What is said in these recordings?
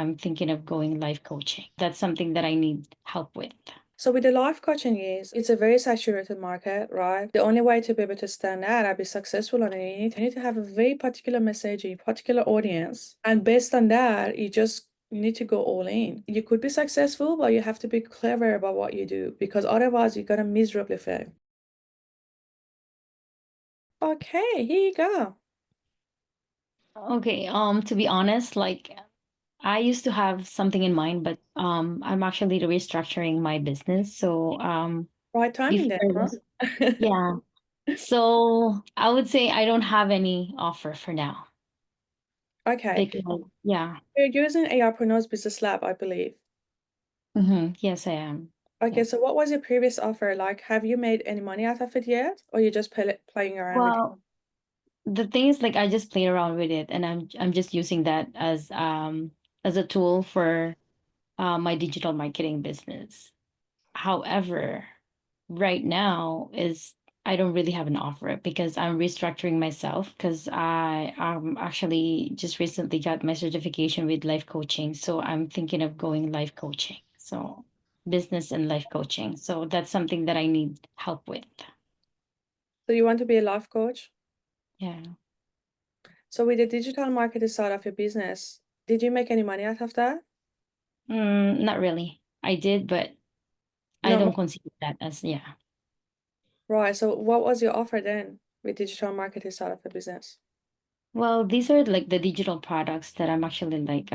I'm thinking of going life coaching. That's something that I need help with. So with the life coaching is, it's a very saturated market, right? The only way to be able to stand out and be successful on it, you need to have a very particular message, a particular audience. And based on that, you need to go all in. You could be successful, but you have to be clever about what you do because otherwise you're gonna miserably fail. Okay, here you go. Okay, to be honest, like I used to have something in mind, but I'm actually restructuring my business. So Right timing before then, it huh? was yeah. So I would say I don't have any offer for now Okay. because yeah. You're using ARPreneurs Business Lab, I believe. Yes, I am. Okay, Yes. so what was your previous offer? Like, have you made any money out of it yet? Or you just playing around with it? Well, the thing is like I just play around with it and I'm just using that as a tool for my digital marketing business. However, right now is I don't really have an offer because I'm restructuring myself because I actually just recently got my certification with life coaching. So I'm thinking of going life coaching. So business and life coaching. So that's something that I need help with. So you want to be a life coach? Yeah. So with the digital marketing side of your business, did you make any money out of that? Not really. I did, but I No. don't consider that as yeah. Right. So what was your offer then with digital marketing side of the business? Well, these are like the digital products that I'm actually like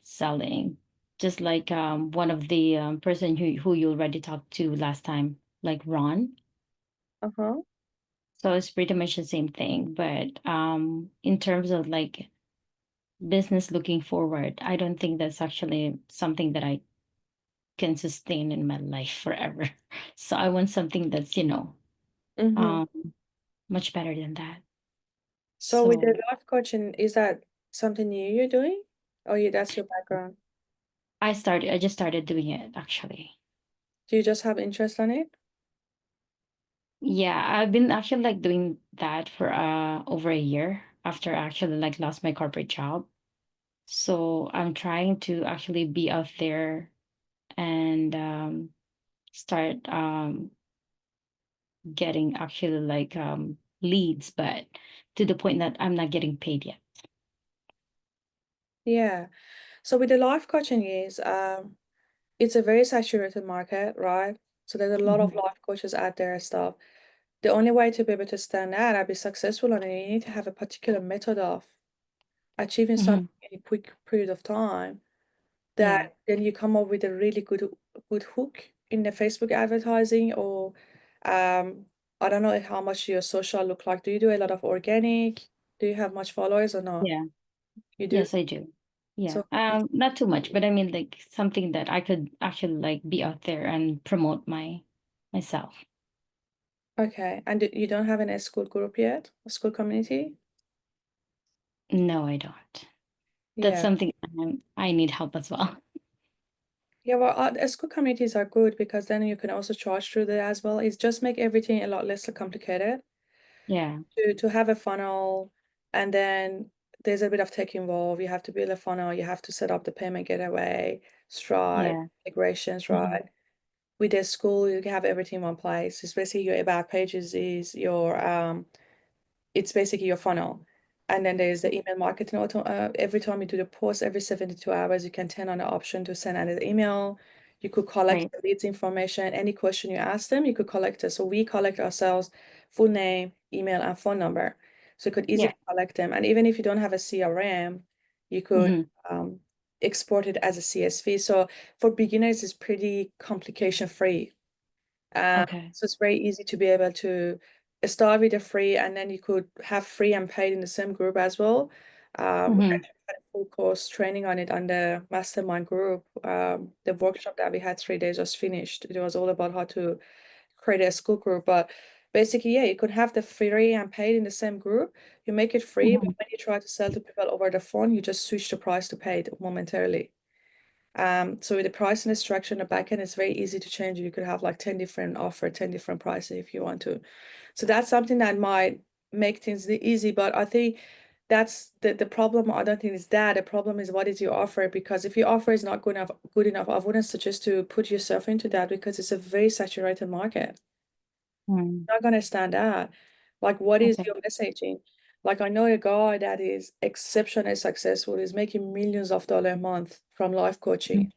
selling. Just like one of the person who you already talked to last time, like Ron. Uh-huh. So it's pretty much the same thing. But in terms of like business looking forward, I don't think that's actually something that I can sustain in my life forever. So I want something that's, Mm-hmm. um much better than that. So with the So life coaching, is that something new you're doing? Or that's your background? I just started doing it actually. Do you just have interest on it? Yeah, I've been actually like doing that for over a year after I actually like lost my corporate job. So I'm trying to actually be out there and start getting actually like leads, but to the point that I'm not getting paid yet. Yeah. So with the life coaching is it's a very saturated market, right? So there's a lot of Mhm. life coaches out there and stuff. The only way to be able to stand out and be successful on it, you need to have a particular method of achieving something Mhm. in a quick period of time Yeah. that then you come up with a really good hook in the Facebook advertising or I don't know how much your social look like. Do you do a lot of organic? Do you have much followers or not? Yeah. You do? Yes, I do. Yeah. So Not too much, but I mean like something that I could actually like be out there and promote myself. okay. And you don't have an school group yet? A school community? No, I don't. That's Yeah. something I need help as well. Yeah, well, school communities are good because then you can also charge through there as well. It's just make everything a lot less complicated Yeah. to have a funnel, and then there's a bit of tech involved. You have to build a funnel, you have to set up the payment gateway, Stripe, Yeah. integrations, Mhm. right? With the school, you can have everything in one place. It's basically your about pages is your it's basically your funnel. And then there's the email marketing auto. Every time you do the post, every 72 hours, you can turn on the option to send an email. You could collect Right. the leads information. Any question you ask them, you could collect it. So we collect ourselves full name, email, and phone number. So you could Yeah. easily collect them. And even if you don't have a CRM, you could Hmm. um, export it as a CSV. So for beginners, it's pretty complication free. Okay. So it's very easy to be able to start with a free, and then you could have free and paid in the same group as well. We Hmm. actually had a full course training on it on the mastermind group. The workshop that we had 3 days just finished. It was all about how to create a school group. But basically, yeah, you could have the free and paid in the same group. You make it free, but Hmm. when you try to sell to people over the phone, you just switch the price to paid momentarily. So with the pricing structure in the backend, it's very easy to change. You could have like 10 different offer, 10 different prices if you want to. So that's something that might make things easy. But I think that's the problem. I don't think is that. The problem is what is your offer? Because if your offer is not good enough, I wouldn't suggest to put yourself into that because it's a very saturated market. Mm. Not gonna stand out. Like, what is Okay. your messaging? Like, I know a guy that is exceptionally successful, is making millions of dollars a month from life coaching. Mm.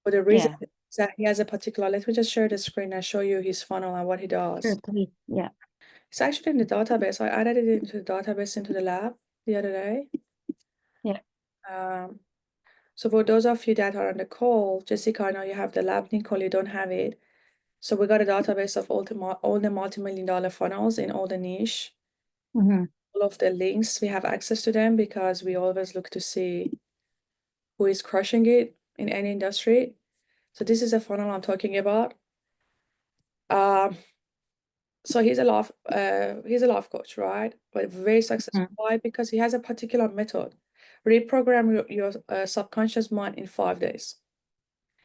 But the reason Yeah. is that he has a particular, let me just share the screen and show you his funnel and what he Sure, does. please. Yeah. It's actually in the database. I added it into the database into the lab the other day. Yeah. Um, so for those of you that are on the call, Jessica, I know you have the lab, Nicole, you don't have it. So we got a database of all the multi-million dollar funnels in all the niche. Mm-hmm. All of the links, we have access to them because we always look to see who is crushing it in any industry. So this is a funnel I'm talking about. Um, so he's a life coach, right? But very successful. Mm-hmm. Why? Because he has a particular method. Reprogram your subconscious mind in 5 days.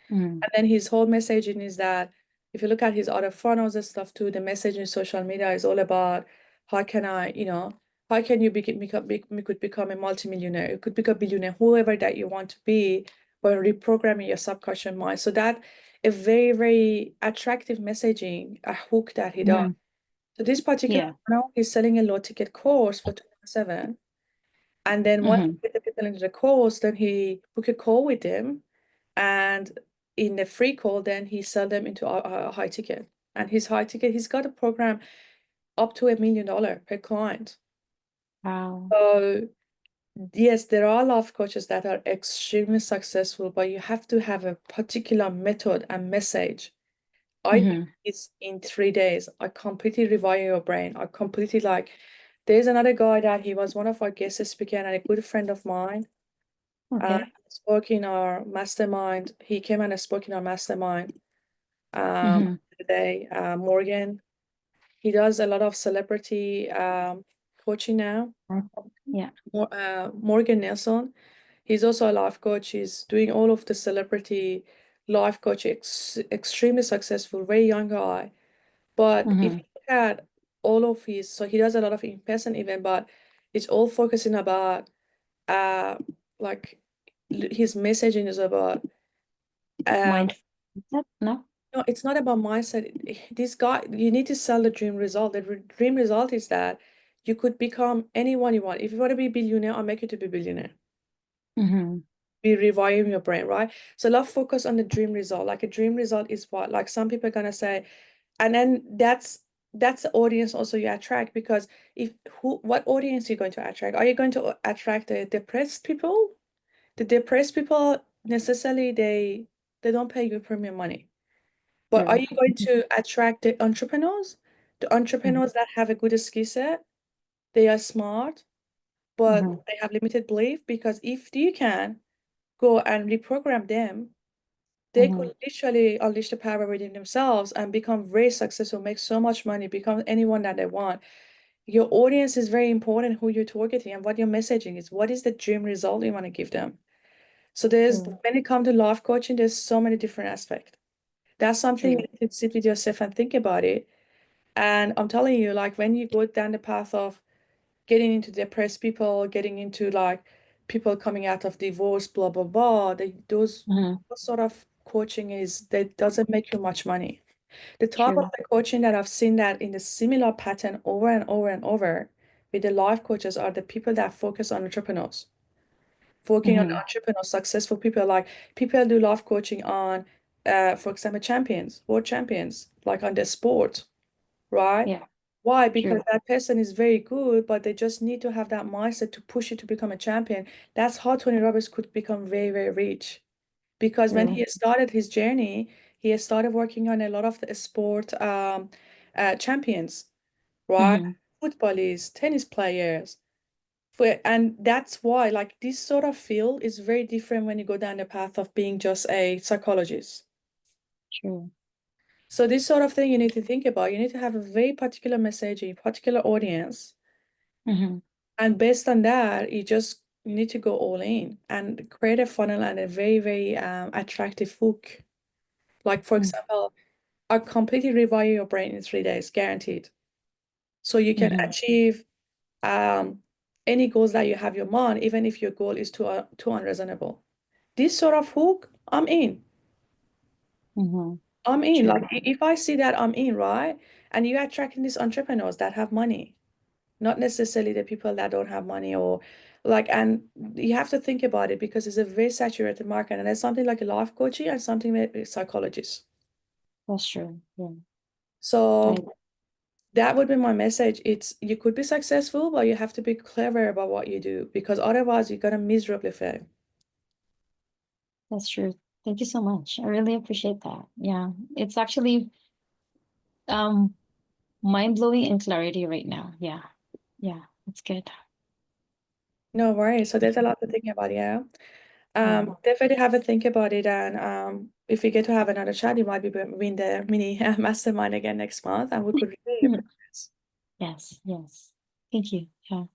Mm-hmm. And then his whole messaging is that if you look at his other funnels and stuff too, the message in social media is all about how can how can you could become a multimillionaire, you could become a billionaire, whoever that you want to be, by reprogramming your subconscious mind. So that a very, very attractive messaging, a hook that he does. Mm-hmm. So this particular Yeah. funnel, he's selling a low ticket course for 27. And then once Mm-hmm. he get the people into the course, then he book a call with them, and in the free call, then he sell them into a high ticket. And his high ticket, he's got a program up to $1 million per client. Wow. So yes, there are life coaches that are extremely successful, but you have to have a particular method and message. I did Mm-hmm. this in 3 days. I completely rewire your brain. I completely like. There's another guy that he was one of our guest speaker and a good friend of mine. Okay. He spoke in our mastermind. He came and spoke in our mastermind Mm-hmm. today. Morgan. He does a lot of celebrity coaching now. Yeah. Morgan Nelson. He's also a life coach. He's doing all of the celebrity life coach. Extremely successful, very young guy. But if Mm-hmm. you look at all of his, so he does a lot of in-person event, but it's all focusing about uh like his messaging is about um Mindful. No? no, it's not about mindset. This guy, you need to sell the dream result. The dream result is that you could become anyone you want. If you want to be a billionaire, I'll make you to be a billionaire. Mm-hmm. Be rewiring your brain, right? So love focus on the dream result. Like a dream result is what? Like some people are gonna say, and then that's the audience also you attract because if who what audience are you going to attract? Are you going to attract the depressed people? The depressed people necessarily they don't pay you premium money. But are True. you going to attract the entrepreneurs? The Mm-hmm. entrepreneurs that have a good skill set, they are smart, but Mm-hmm. they have limited belief because if you can go and reprogram them, they Mm-hmm. could literally unleash the power within themselves and become very successful, make so much money, become anyone that they want. Your audience is very important, who you're targeting and what your messaging is. What is the dream result you want to give them? So True. when it comes to life coaching, there's so many different aspects. That's something True. you need to sit with yourself and think about it. And I'm telling you, like when you go down the path of getting into depressed people, getting into like people coming out of divorce, blah blah blah, Mm-hmm. those sort of coaching is that doesn't make you much money. The type of True. the coaching that I've seen that in the similar pattern over and over and over with the life coaches are the people that focus on entrepreneurs, focusing on Mm-hmm. entrepreneurs, successful people. Like people do life coaching on, for example, champions, world champions, like on their sport, right? Yeah. Why? Because True. that person is very good, but they just need to have that mindset to push you to become a champion. That's how Tony Robbins could become very, very rich. Because when True. he started his journey, he started working on a lot of the sport champions, right? Mm-hmm. Footballers, tennis players. And that's why, like, this sort of field is very different when you go down the path of being just a psychologist. True. So this sort of thing you need to think about. You need to have a very particular message, a particular audience. Mm-hmm. And based on that, you need to go all in and create a funnel and a very, very attractive hook. Like for example, I completely rewire your brain in 3 days, guaranteed. So you can Mm-hmm. achieve um any goals that you have your mind, even if your goal is too unreasonable. This sort of hook, I'm in. Mm-hmm. I'm in. Like True. if I see that, I'm in, right? And you're attracting these entrepreneurs that have money, not necessarily the people that don't have money or like, and you have to think about it because it's a very saturated market and there's something like a life coaching and something like a psychologist. That's true. Yeah. I So that would be my message. It's you could be successful, but you have to be clever about what you do because otherwise you're gonna miserably fail. That's true. Thank you so much. I really appreciate that. Yeah. It's actually um mind blowing and clarity right now. Yeah. Yeah. It's good. No worries. So there's a lot to think about, yeah. Yeah. Definitely have a think about it, and if we get to have another chat, you might be in the mini mastermind again next month, and we could really Mhm. progress. Yes. Yes. Thank you. Yeah.